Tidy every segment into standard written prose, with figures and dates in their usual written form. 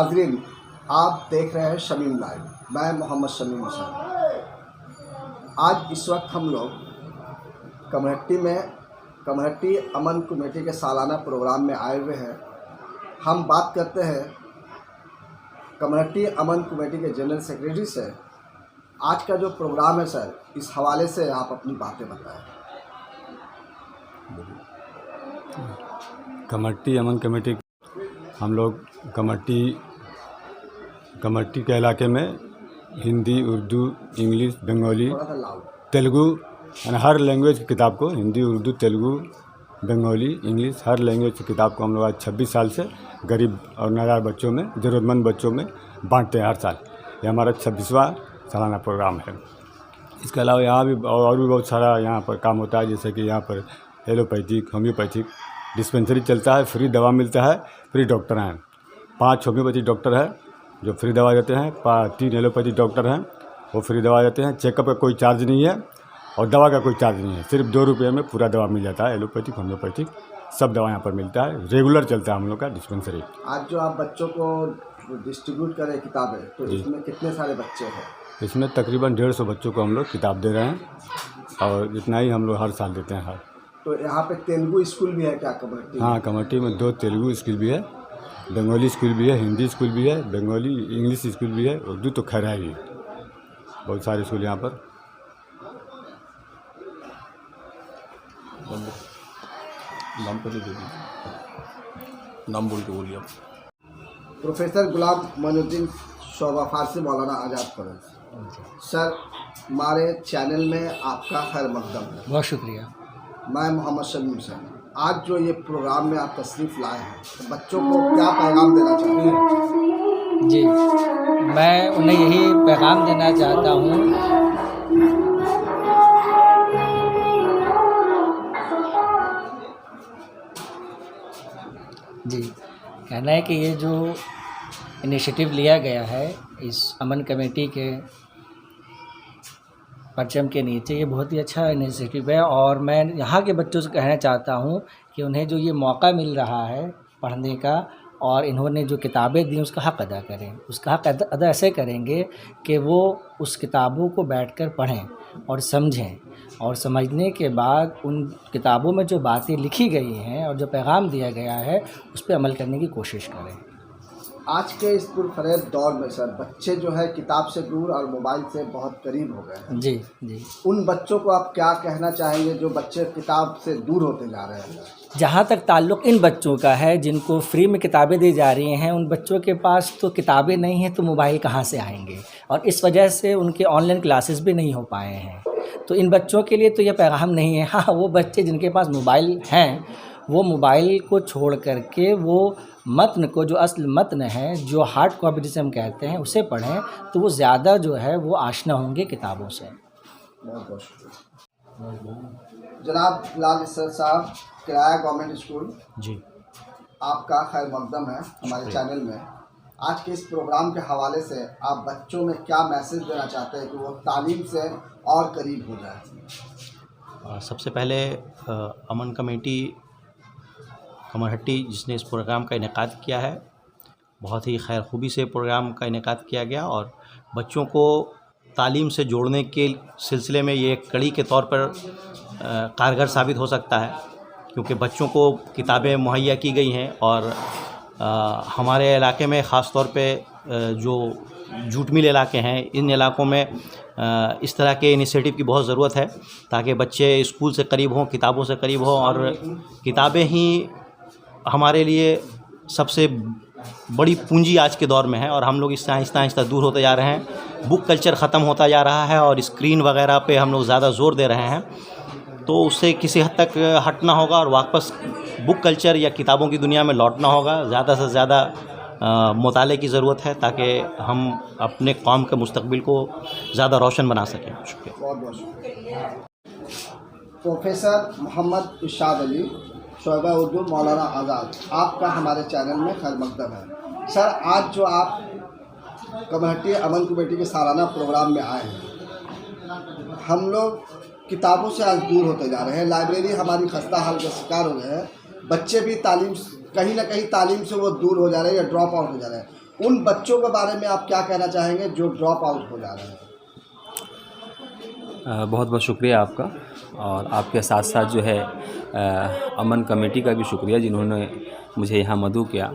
नाजरीन, आप देख रहे हैं शमीम लाइव। मैं मोहम्मद शमीम हुसैन। आज इस वक्त हम लोग कमहट्टी अमन कमेटी के सालाना प्रोग्राम में आए हुए हैं। हम बात करते हैं कमहट्टी अमन कमेटी के जनरल सेक्रेटरी से। आज का जो प्रोग्राम है सर, इस हवाले से आप अपनी बातें बताएं। कमहट्टी अमन कमेटी, हम लोग कमहट्टी के इलाके में हिंदी, उर्दू, इंग्लिश, बंगाली, तेलुगु यानी हर लैंग्वेज की किताब को, हिंदी, उर्दू, तेलुगु, बंगाली, इंग्लिश, हर लैंग्वेज की किताब को हम लोग आज 26 साल से गरीब और नाजायज़ बच्चों में, ज़रूरतमंद बच्चों में बांटते हैं हर साल। ये हमारा 26वां सालाना प्रोग्राम है। इसके अलावा यहाँ भी और भी बहुत सारा यहाँ पर काम होता है, जैसे कि यहाँ पर एलोपैथिक, होम्योपैथिक डिस्पेंसरी चलता है, फ्री दवा मिलता है, फ्री डॉक्टर हैं। 5 होम्योपैथिक डॉक्टर हैं जो फ्री दवा देते हैं, 3 एलोपैथिक डॉक्टर हैं वो फ्री दवा देते हैं। चेकअप का कोई चार्ज नहीं है और दवा का कोई चार्ज नहीं है, सिर्फ 2 रुपये में पूरा दवा मिल जाता है। एलोपैथिक, होम्योपैथिक सब दवा यहाँ पर मिलता है। रेगुलर चलता है हम लोग का डिस्पेंसरी। आज जो आप बच्चों को डिस्ट्रीब्यूट करें किताबें, तो इसमें कितने सारे बच्चे हैं? इसमें तकरीबन 150 बच्चों को हम लोग किताब दे रहे हैं और इतना ही हम लोग हर साल देते हैं। तो यहाँ पे तेलुगु स्कूल भी है क्या कमहट्टी? हाँ, कमहट्टी में 2 तेलुगु स्कूल भी है, बंगाली स्कूल भी है, हिंदी स्कूल भी है, बंगाली इंग्लिश स्कूल भी है, उर्दू तो खैर है ही। बहुत सारे स्कूल यहाँ पर। नाम बोल के बोलिए आप। प्रोफेसर गुलाम मोइनुद्दीन शोभा फारसी मौलाना आज़ाद कॉलेज। सर, हमारे चैनल में आपका खैर मकदम है। बहुत शुक्रिया। मैं मोहम्मद शमीम हुसैन। आज जो ये प्रोग्राम में आप तशरीफ़ लाए हैं, तो बच्चों को क्या पैगाम देना चाहते हैं? जी, मैं उन्हें यही पैगाम देना चाहता हूँ जी, कहना है कि ये जो इनिशिएटिव लिया गया है इस अमन कमेटी के परचम के नीचे, ये बहुत ही अच्छा इनिशिएटिव है। और मैं यहाँ के बच्चों से कहना चाहता हूँ कि उन्हें जो ये मौका मिल रहा है पढ़ने का और इन्होंने जो किताबें दी उसका हक़ अदा करें। उसका हक़ अदा ऐसे करेंगे कि वो उस किताबों को बैठकर पढ़ें और समझें, और समझने के बाद उन किताबों में जो बातें लिखी गई हैं और जो पैगाम दिया गया है उस पर अमल करने की कोशिश करें। आज के इस पुरफरेब दौर में सर, बच्चे जो है किताब से दूर और मोबाइल से बहुत करीब हो गए हैं। जी जी, उन बच्चों को आप क्या कहना चाहेंगे जो बच्चे किताब से दूर होते जा रहे हैं? जहाँ तक ताल्लुक़ इन बच्चों का है जिनको फ्री में किताबें दी जा रही हैं, उन बच्चों के पास तो किताबें नहीं हैं तो मोबाइल कहाँ से आएंगे, और इस वजह से उनके ऑनलाइन क्लासेस भी नहीं हो पाए हैं। तो इन बच्चों के लिए तो यह पैगाम नहीं है। हाँ, वो बच्चे जिनके पास मोबाइल हैं वो मोबाइल को छोड़ करके वो मतन को, जो असल मतन है, जो हार्ड कॉपी जिसे हम कहते हैं, उसे पढ़ें तो वो ज़्यादा जो है वो आशना होंगे किताबों से। बहुत बहुत शुक्रिया। जनाब लाल सर साहब, किराया गवर्नमेंट स्कूल जी, आपका खैर मकदम है हमारे चैनल में। आज के इस प्रोग्राम के हवाले से आप बच्चों में क्या मैसेज देना चाहते हैं कि वो तालीम से और करीब हो जाए? सबसे पहले अमन कमेटी कमहट्टी जिसने इस प्रोग्राम का इनेकाद किया है, बहुत ही खैर खूबी से प्रोग्राम का इनेकाद किया गया और बच्चों को तालीम से जोड़ने के सिलसिले में ये एक कड़ी के तौर पर कारगर साबित हो सकता है, क्योंकि बच्चों को किताबें मुहैया की गई हैं और हमारे इलाके में ख़ास तौर पे जो जूट मिल इलाके हैं, इन इलाकों में इस तरह के इनिशिएटिव की बहुत ज़रूरत है ताकि बच्चे स्कूल से करीब हों, किताबों से करीब हों, और किताबें ही हमारे लिए सबसे बड़ी पूंजी आज के दौर में है। और हम लोग इससे आहिस्ता आहिस्ता दूर होते जा रहे हैं। बुक कल्चर ख़त्म होता जा रहा है और स्क्रीन वगैरह पे हम लोग ज़्यादा ज़ोर दे रहे हैं, तो उससे किसी हद तक हटना होगा और वापस बुक कल्चर या किताबों की दुनिया में लौटना होगा। ज़्यादा से ज़्यादा मुताले की ज़रूरत है ताकि हम अपने कौम के मुस्तकबिल को ज़्यादा रोशन बना सकें। शुक्रिया। बहुत बहुत शुक्रिया। प्रोफेसर मोहम्मद इरशाद अली, शोबा उर्दू मौलाना आज़ाद, आपका हमारे चैनल में खैर मकदम है। सर, आज जो आप कमहट्टी अमन कमेटी के सालाना प्रोग्राम में आए हैं, हम लोग किताबों से आज दूर होते जा रहे हैं। लाइब्रेरी हमारी खस्ता हाल का शिकार हो गए हैं। बच्चे भी तालीम, कहीं ना कहीं तालीम से वो दूर हो जा रहे हैं या ड्रॉप आउट हो जा रहे हैं। उन बच्चों के बारे में आप क्या कहना चाहेंगे जो ड्रॉप आउट हो जा रहे हैं? बहुत बहुत शुक्रिया आपका, और आपके साथ साथ जो है अमन कमेटी का भी शुक्रिया जिन्होंने मुझे यहाँ मदऊ किया।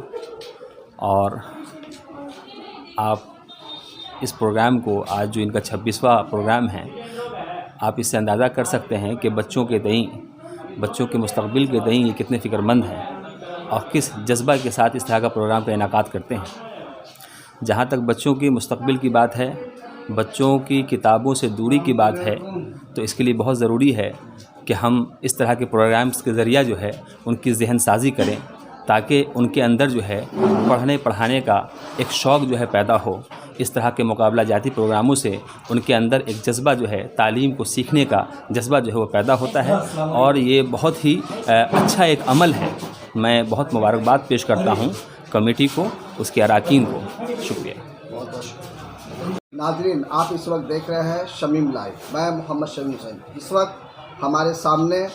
और आप इस प्रोग्राम को, आज जो इनका 26वां प्रोग्राम है, आप इससे अंदाज़ा कर सकते हैं कि बच्चों के मुस्तकबिल के तईं ये कितने फ़िक्रमंद हैं और किस जज्बा के साथ इस तरह का प्रोग्राम का इनेकाद करते हैं। जहाँ तक बच्चों की मुस्तकबिल की बात है, बच्चों की किताबों से दूरी की बात है, तो इसके लिए बहुत ज़रूरी है कि हम इस तरह के प्रोग्राम्स के ज़रिया जो है उनकी ज़हन साजी करें, ताकि उनके अंदर जो है पढ़ने पढ़ाने का एक शौक़ जो है पैदा हो। इस तरह के मुकाबला जाती प्रोग्रामों से उनके अंदर एक जज्बा जो है, तालीम को सीखने का जज्बा जो है वो पैदा होता है, और ये बहुत ही अच्छा एक अमल है। मैं बहुत मुबारकबाद पेश करता हूँ कमेटी को, उसके अराकीन को। शुक्रिया। बहुत बहुत शुक्रिया। नाज़रीन, आप इस वक्त देख रहे हैं शमीम लाइव। मैं मोहम्मद शमीम हुसैन। इस वक्त हमारे सामने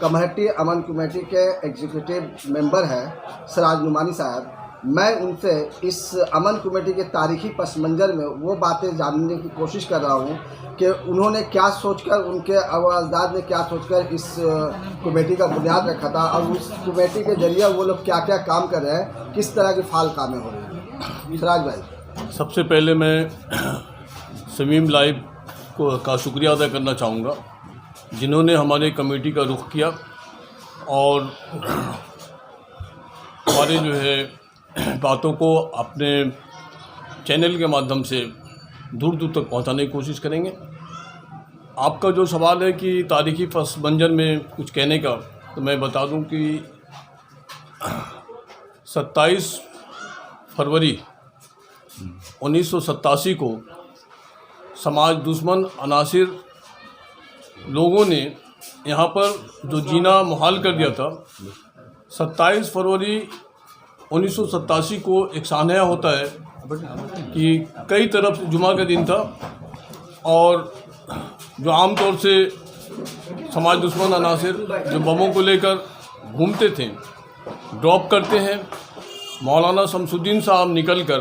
कमहट्टी अमन कमेटी के एग्जीक्यूटिव मेंबर हैं सिराज नुमानी साहब। मैं उनसे इस अमन कमेटी के तारीखी पस मंज़र में वो बातें जानने की कोशिश कर रहा हूँ कि उन्होंने क्या सोचकर, उनके अजदाद ने क्या सोचकर इस कमेटी का बुनियाद रखा था, और उस कमेटी के ज़रिए वो लोग क्या क्या काम कर रहे हैं, किस तरह की फाल कामें हो रही हैं। सिराज भाई, सबसे पहले मैं शमीम लाइव का शुक्रिया अदा करना चाहूँगा जिन्होंने हमारे कमेटी का रुख किया और हमारे जो है बातों को अपने चैनल के माध्यम से दूर दूर तक पहुंचाने की कोशिश करेंगे। आपका जो सवाल है कि तारीखी पस मंज़र में कुछ कहने का, तो मैं बता दूं कि 27 फरवरी 1987 को समाज दुश्मन अनासिर लोगों ने यहाँ पर जो जीना मुहाल कर दिया था। 27 फरवरी 1987 को एक सानया होता है कि कई तरफ जुमा का दिन था, और जो आम तौर से समाज दुश्मन अनासिर जो बमों को लेकर घूमते थे, ड्रॉप करते हैं, मौलाना शमसुद्दीन साहब निकलकर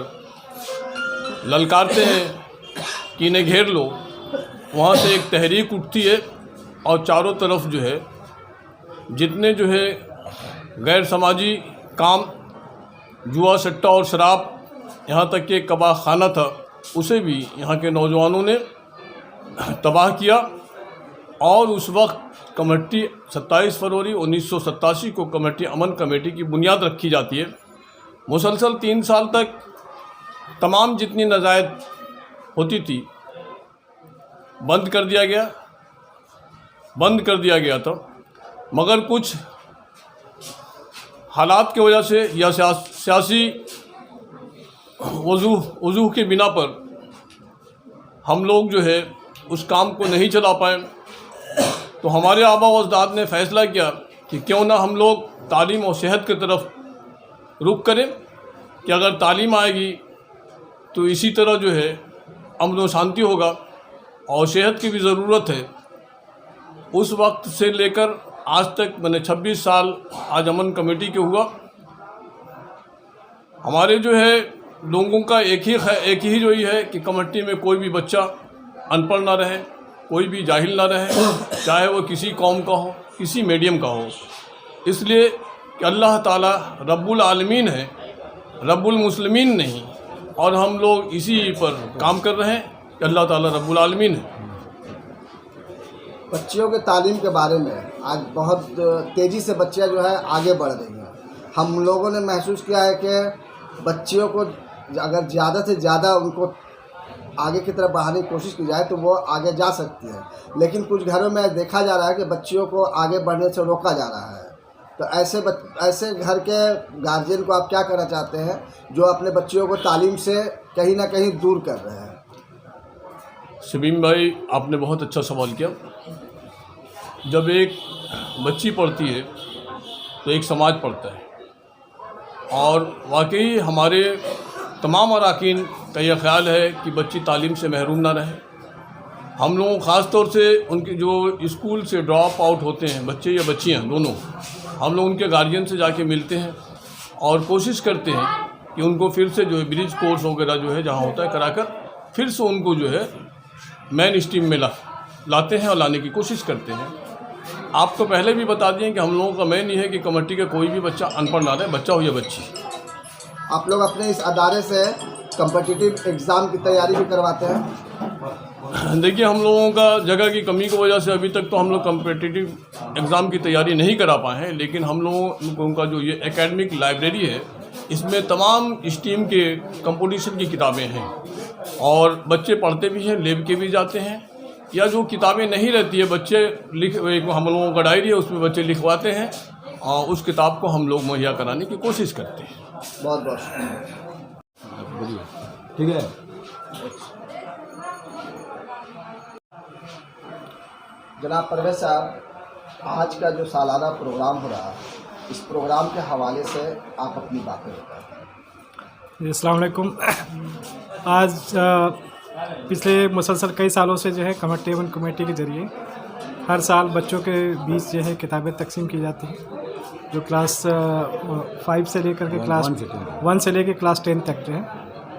ललकारते हैं कि इन्हें घेर लो। वहाँ से एक तहरीक उठती है और चारों तरफ जो है जितने जो है गैर समाजी काम, जुआ सट्टा और शराब, यहाँ तक कि कबाह खाना था, उसे भी यहाँ के नौजवानों ने तबाह किया। और उस वक्त कमेटी 27 फरवरी 1987 को कमेटी अमन कमेटी की बुनियाद रखी जाती है। मुसलसल 3 साल तक तमाम जितनी नज़ायद होती थी बंद कर दिया गया था, मगर कुछ हालात की वजह से या सियासी वजूह के बिना पर हम लोग जो है उस काम को नहीं चला पाए। तो हमारे आबा व अजदाद ने फ़ैसला किया कि क्यों ना हम लोग तालीम और सेहत की तरफ रुख करें, कि अगर तालीम आएगी तो इसी तरह जो है अमन व शांति होगा, और सेहत की भी ज़रूरत है। उस वक्त से लेकर आज तक मैंने 26 साल आज अमन कमेटी के हुआ। हमारे जो है लोगों का एक ही जो ये है कि कमेटी में कोई भी बच्चा अनपढ़ ना रहे, कोई भी जाहिल ना रहे, चाहे वो किसी कौम का हो, किसी मीडियम का हो। इसलिए कि अल्लाह ताला रब्बुल आलमीन है, रब्बुल मुस्लिमीन नहीं, और हम लोग इसी पर काम कर रहे हैं कि अल्लाह ताला रब्बुल आलमीन है। बच्चियों के तालीम के बारे में आज बहुत तेज़ी से बच्चियाँ जो है आगे बढ़ रही हैं। हम लोगों ने महसूस किया है कि बच्चियों को अगर ज़्यादा से ज़्यादा उनको आगे की तरफ बढ़ाने की कोशिश की जाए तो वो आगे जा सकती है, लेकिन कुछ घरों में देखा जा रहा है कि बच्चियों को आगे बढ़ने से रोका जा रहा है। तो ऐसे घर के गार्जियन को आप क्या कहना चाहते हैं जो अपने बच्चियों को तालीम से कहीं ना कहीं दूर कर रहे हैं? शमीम भाई, आपने बहुत अच्छा सवाल किया। जब एक बच्ची पढ़ती है तो एक समाज पढ़ता है, और वाकई हमारे तमाम अराकीन का यह ख्याल है कि बच्ची तालीम से महरूम ना रहे। हम लोग ख़ास तौर से उनके जो स्कूल से ड्रॉप आउट होते हैं बच्चे या बच्चियां दोनों, हम लोग उनके गार्जियन से जाके मिलते हैं और कोशिश करते हैं कि उनको फिर से जो है ब्रिज कोर्स वगैरह जो है जहाँ होता है कराकर फिर से उनको जो है मेन स्ट्रीम में लाते हैं और लाने की कोशिश करते हैं। आपको पहले भी बता दिए कि हम लोगों का मेन ये है कि कमेटी का कोई भी बच्चा अनपढ़ ना रहे, बच्चा हो या बच्ची। आप लोग अपने इस अदारे से कम्पिटिटिव एग्ज़ाम की तैयारी भी करवाते हैं? देखिए, हम लोगों का जगह की कमी की वजह से अभी तक तो हम लोग कम्पिटिटिव एग्ज़ाम की तैयारी नहीं करा पाए हैं, लेकिन हम लोगों का जो ये एकेडमिक लाइब्रेरी है इसमें तमाम स्ट्रीम के कंपटीशन की किताबें हैं और बच्चे पढ़ते भी हैं, लेब के भी जाते हैं, या जो किताबें नहीं रहती है बच्चे एक हम लोगों का डायरी है उसमें बच्चे लिखवाते हैं और उस किताब को हम लोग मुहैया कराने की कोशिश करते हैं। बहुत बहुत शुक्रिया। ठीक है। जनाब परवेज साहब, आज का जो सालाना प्रोग्राम हो रहा है, इस प्रोग्राम के हवाले से आप अपनी बातें बताएं। अस्सलाम वालेकुम। आज पिछले मुसलसल कई सालों से जो है कमेटी एवं कमेटी के ज़रिए हर साल बच्चों के बीच जो है किताबें तकसीम की जाती हैं, जो क्लास 5 से लेकर के क्लास 1 से लेकर क्लास 10 तक जो है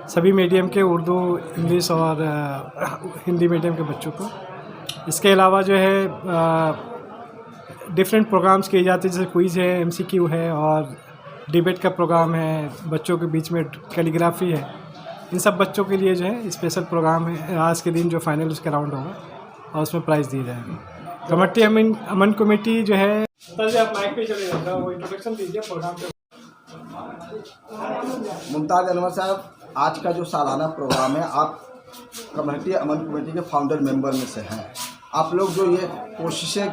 सभी मीडियम के, उर्दू, इंग्लिश और हिंदी मीडियम के बच्चों को। इसके अलावा जो है डिफरेंट प्रोग्राम्स किए जाते हैं, जैसे क्विज़ है, MCQ है और डिबेट का प्रोग्राम है, बच्चों के बीच में कैलीग्राफी है। इन सब बच्चों के लिए जो है स्पेशल प्रोग्राम है। आज के दिन जो फाइनल उसका राउंड होगा और उसमें प्राइज़ दिए जाएंगे। कमेटी अमन कमेटी जो है, आप माइक पे चले जाता वो इंट्रोडक्शन दीजिए प्रोग्राम पे। मुमताज़ अनवर साहब, आज का जो सालाना प्रोग्राम है, आप कमेटी अमन कमेटी के फाउंडर मेंबर में से हैं। आप लोग जो ये कोशिशें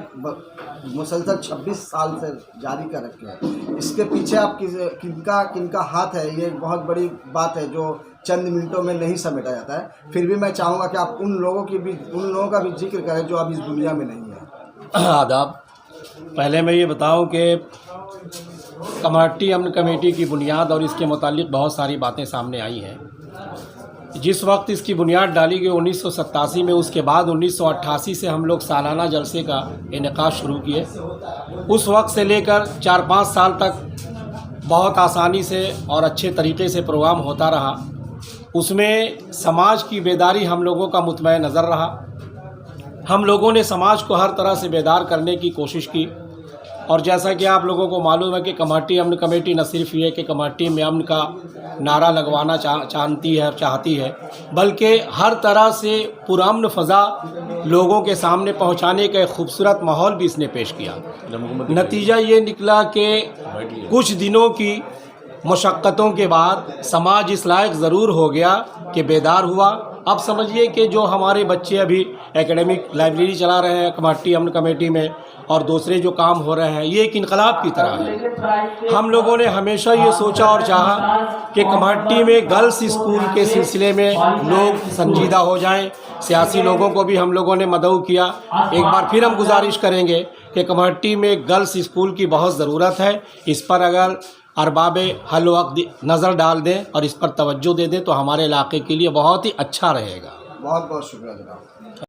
मुसलसल 26 साल से जारी कर रखे हैं, इसके पीछे आप किनका हाथ है, ये बहुत बड़ी बात है जो चंद मिनटों में नहीं समेटा जाता है। फिर भी मैं चाहूँगा कि आप उन लोगों का भी जिक्र करें जो अब इस दुनिया में नहीं है। आदाब। पहले मैं ये बताऊं कि कमेटी अमन कमेटी की बुनियाद और इसके मुतालिक बहुत सारी बातें सामने आई हैं। जिस वक्त इसकी बुनियाद डाली गई 1987 में, उसके बाद 1988 से हम लोग सालाना जलसे का इनेकाद शुरू किए। उस वक्त से लेकर 4-5 साल तक बहुत आसानी से और अच्छे तरीके से प्रोग्राम होता रहा। उसमें समाज की बेदारी हम लोगों का मुतमय नज़र रहा। हम लोगों ने समाज को हर तरह से बेदार करने की कोशिश की और जैसा कि आप लोगों को मालूम है कि कमेटी अमन कमेटी न सिर्फ ये कि कमेटी में अमन का नारा लगवाना चाहती है, बल्कि हर तरह से पुरअमन फ़ज़ा लोगों के सामने पहुंचाने का एक खूबसूरत माहौल भी इसने पेश किया। नतीजा ये निकला कि कुछ दिनों की मुशक्क़तों के बाद समाज इस लायक ज़रूर हो गया कि बेदार हुआ। अब समझिए कि जो हमारे बच्चे अभी एकेडमिक लाइब्रेरी चला रहे हैं कमेटी अमन कमेटी में और दूसरे जो काम हो रहे हैं, ये एक इनकलाब की तरह है। हम लोगों ने हमेशा ये सोचा और चाहा कि कमेटी में गर्ल्स स्कूल के सिलसिले में लोग संजीदा हो जाएं। सियासी लोगों को भी हम लोगों ने मदऊ किया। एक बार फिर हम गुजारिश करेंगे कि कमेटी में गर्ल्स स्कूल की बहुत ज़रूरत है। इस पर अगर अरबाब हल वक्त नज़र डाल दें और इस पर तवज्जो दे दें तो हमारे इलाके के लिए बहुत ही अच्छा रहेगा। बहुत बहुत शुक्रिया जनाब।